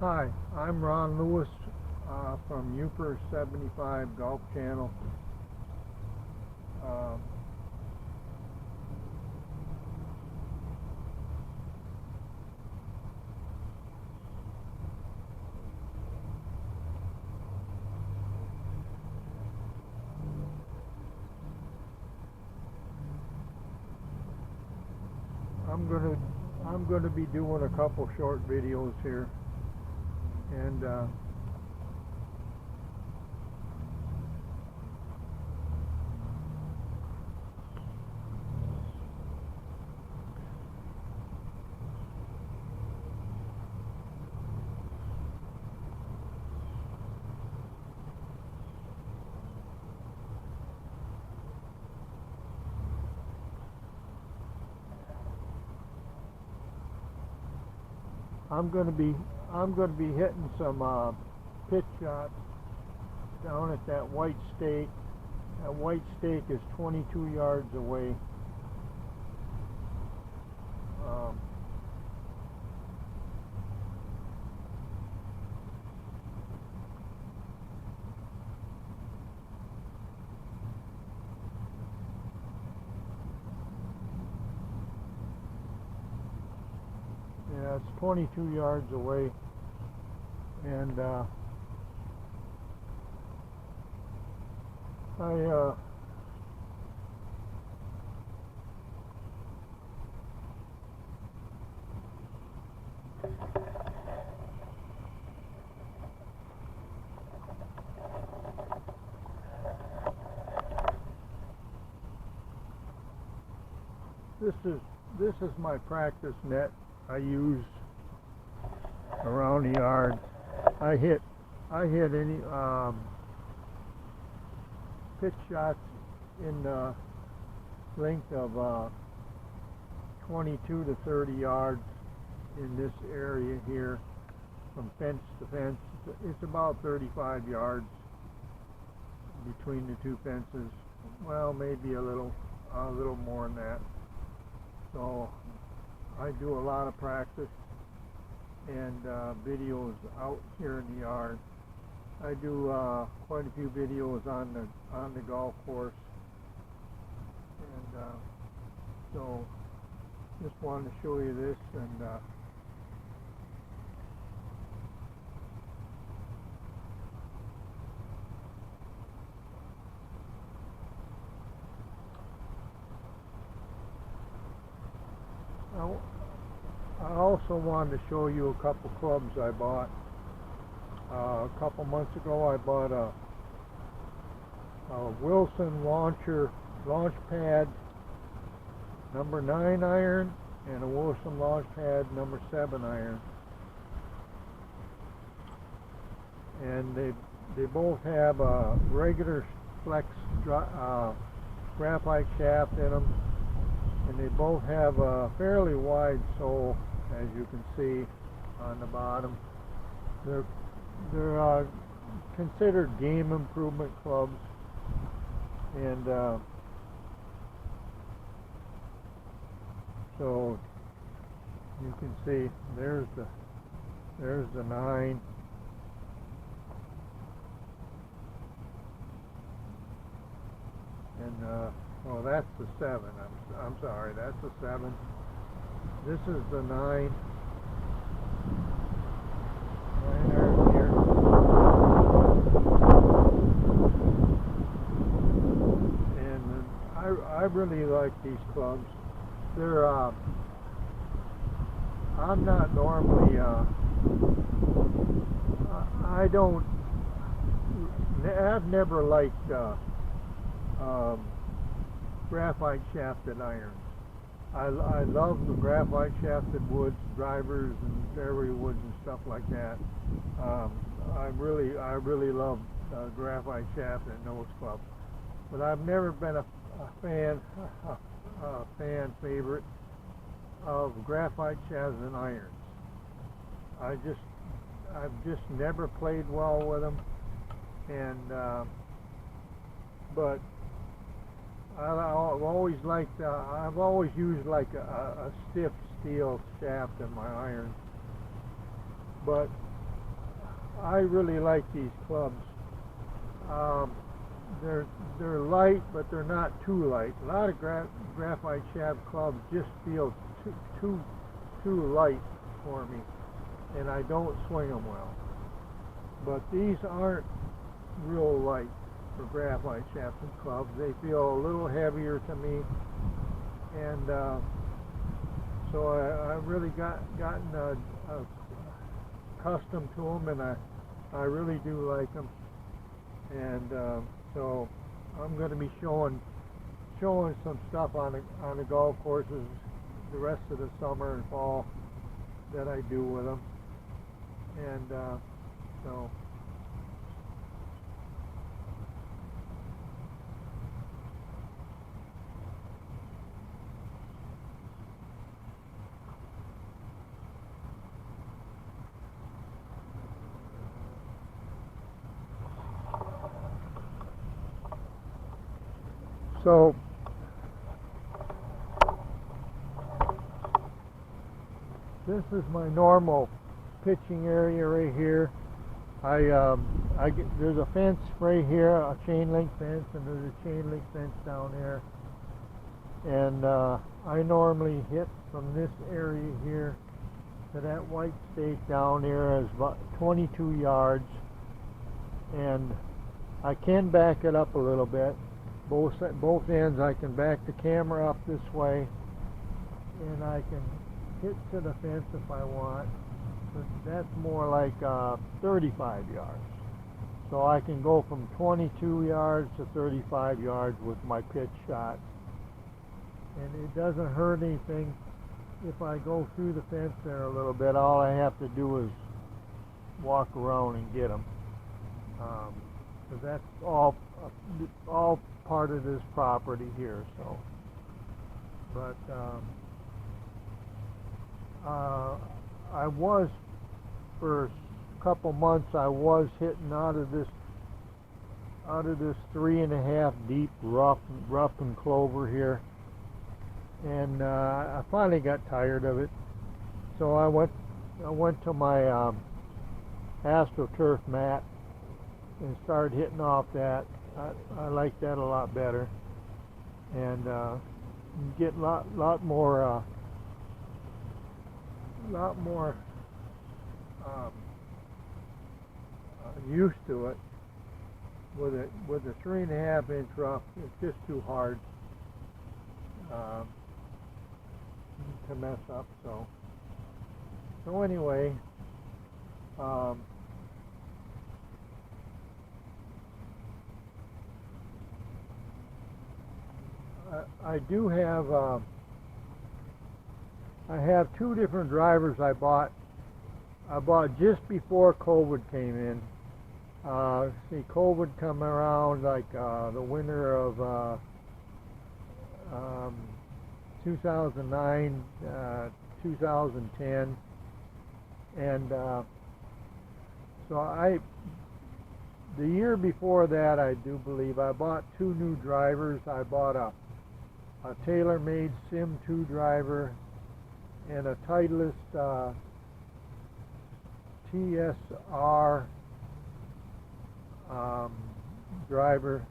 Hi, I'm Ron Lewis from Uper 75 Golf Channel. I'm gonna be doing a couple short videos here, and I'm going to be hitting some pitch shots down at that white stake. That white stake is 22 yards away. Yeah, it's 22 yards away, and this is my practice net I use around the yard. I hit any pitch shots in the length of 22 to 30 yards in this area here, from fence to fence. It's about 35 yards between the two fences. Well, maybe a little more than that. So I do a lot of practice and videos out here in the yard. I do quite a few videos on the golf course, and so just wanted to show you this. And I also wanted to show you a couple clubs I bought. A couple months ago I bought a Wilson Launchpad number 9 iron and a Wilson Launchpad number 7 iron. And they both have a regular flex graphite shaft in them. And they both have a fairly wide sole, as you can see on the bottom. They're considered game improvement clubs, and so you can see there's the 9. And oh, that's the 7. I'm sorry, that's the 7. This is the 9. 9 iron here. And I really like these clubs. They're I'm not normally I've never liked graphite shafted irons. I love the graphite shafted woods, drivers and fairway woods and stuff like that. I really love graphite shaft in those clubs. But I've never been a favorite of graphite shafts and irons. I've just never played well with them, and but I've always liked. I've always used like a stiff steel shaft in my irons. But I really like these clubs. Um, they're light, but they're not too light. A lot of graphite shaft clubs just feel too light for me, and I don't swing them well. But these aren't real light for graphite shafted clubs. They feel a little heavier to me, and so I really gotten accustomed to them, and I really do like them. And so I'm going to be showing some stuff on the golf courses the rest of the summer and fall that I do with them. And so So this is my normal pitching area right here. There's a fence right here, a chain link fence, and there's a chain link fence down there. And I normally hit from this area here to that white stake down there is about 22 yards. And I can back it up a little bit. Both ends I can back the camera up this way, and I can hit to the fence if I want, but that's more like 35 yards. So I can go from 22 yards to 35 yards with my pitch shot, and it doesn't hurt anything if I go through the fence there a little bit. All I have to do is walk around and get them, because that's all part of this property here. So, but I was, for a couple months, I was hitting out of this 3.5 deep rough and clover here, and I finally got tired of it. So I went to my AstroTurf mat and started hitting off that. I like that a lot better, and get a lot more used to it. With a 3.5 inch rough, it's just too hard to mess up. So anyway. I do have I have two different drivers I bought just before COVID came in. See, COVID come around like the winter of 2009, 2010, and so the year before that, I do believe, I bought two new drivers. I bought a tailor-made Sim 2 driver and a Titleist TSR driver,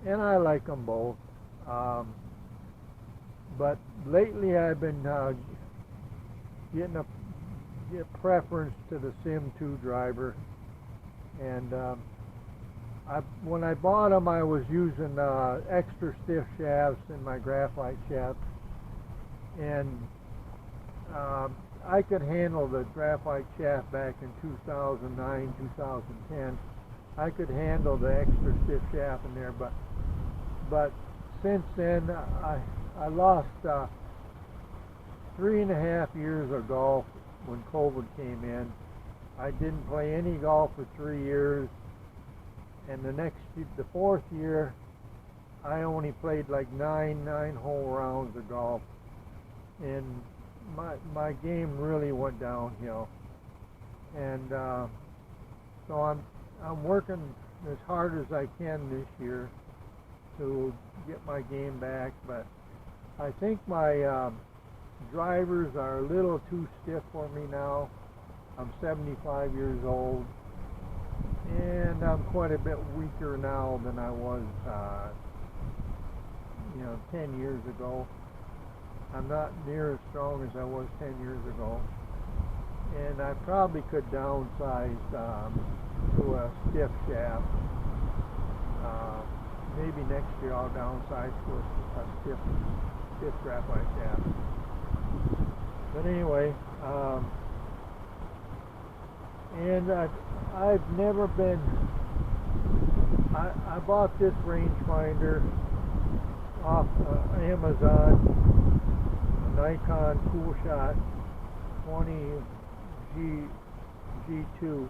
and I like them both. But lately I've been getting a preference to the Sim 2 driver, and when I bought them, I was using extra stiff shafts in my graphite shafts, and I could handle the graphite shaft back in 2009, 2010. I could handle the extra stiff shaft in there, but since then I lost 3.5 years of golf when COVID came in. I didn't play any golf for 3 years. And the fourth year, I only played like nine hole rounds of golf, and my game really went downhill. And so I'm working as hard as I can this year to get my game back. But I think my drivers are a little too stiff for me now. I'm 75 years old. and I'm quite a bit weaker now than I was, 10 years ago. I'm not near as strong as I was 10 years ago, and I probably could downsize to a stiff shaft. Maybe next year I'll downsize to a stiff graphite shaft. But anyway, and I've never been. I bought this rangefinder off Amazon, a Nikon Cool Shot 20 G2,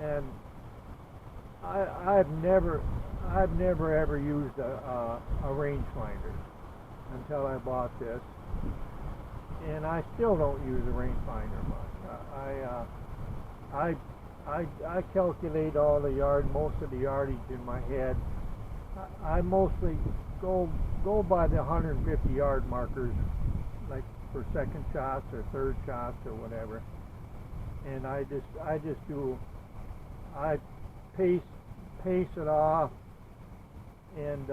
and I've never ever used a rangefinder until I bought this, and I still don't use a rangefinder much. I calculate all the most of the yardage in my head. I mostly go by the 150 yard markers, like for second shots or third shots or whatever, and I pace it off, and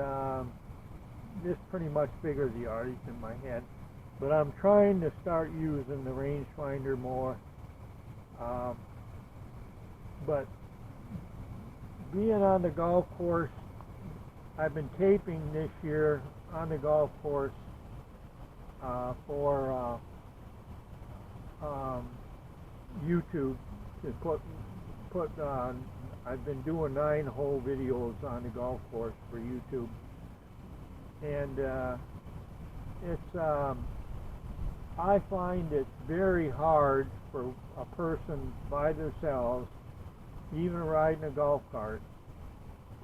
this pretty much figures the yardage in my head. But I'm trying to start using the rangefinder more. But being on the golf course, I've been taping this year on the golf course for YouTube to put on. I've been doing 9-hole videos on the golf course for YouTube, and I find it very hard for a person by themselves, even riding a golf cart,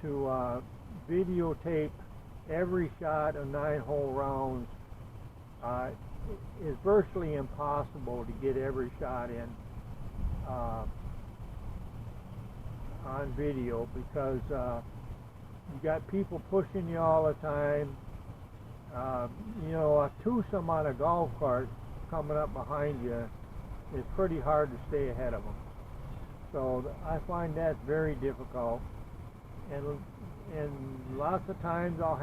to videotape every shot of 9-hole rounds. It's virtually impossible to get every shot in on video, because you got people pushing you all the time. A twosome on a golf cart coming up behind you is pretty hard to stay ahead of them. So I find that very difficult, and lots of times I'll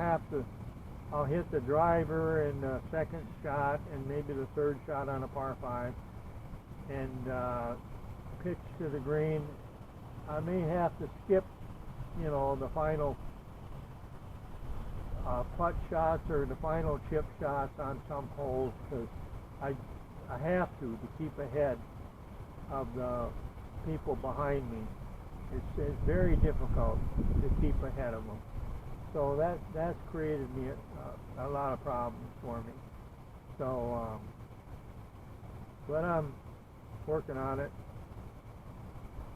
hit the driver in the second shot and maybe the third shot on a par 5, and pitch to the green. I may have to skip, the final putt shots or the final chip shots on some holes, because I have to keep ahead of the people behind me. It's very difficult to keep ahead of them. So that's created me a lot of problems for me. So, but I'm working on it.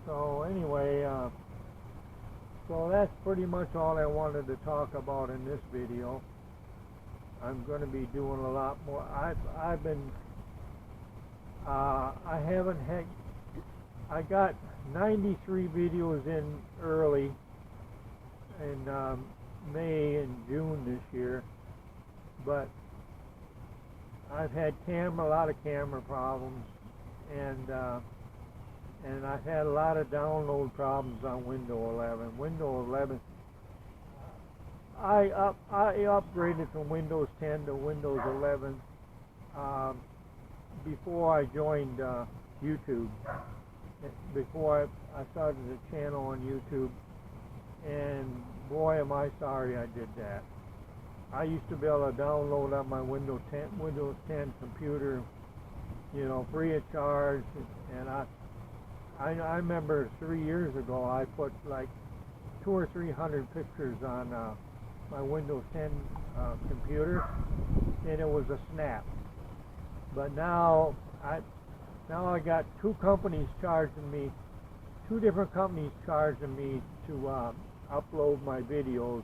So anyway, so that's pretty much all I wanted to talk about in this video. I'm going to be doing a lot more. I've been, I got 93 videos in early in May and June this year, but I've had a lot of camera problems, and I've had a lot of download problems on Windows 11. Windows 11, I upgraded from Windows 10 to Windows 11 before I joined YouTube. Before I started a channel on YouTube, and boy am I sorry I did that. I used to be able to download on my Windows 10 computer, free of charge, and I remember 3 years ago I put like 200 or 300 pictures on my Windows 10 computer, and it was a snap. But now I got two different companies charging me to upload my videos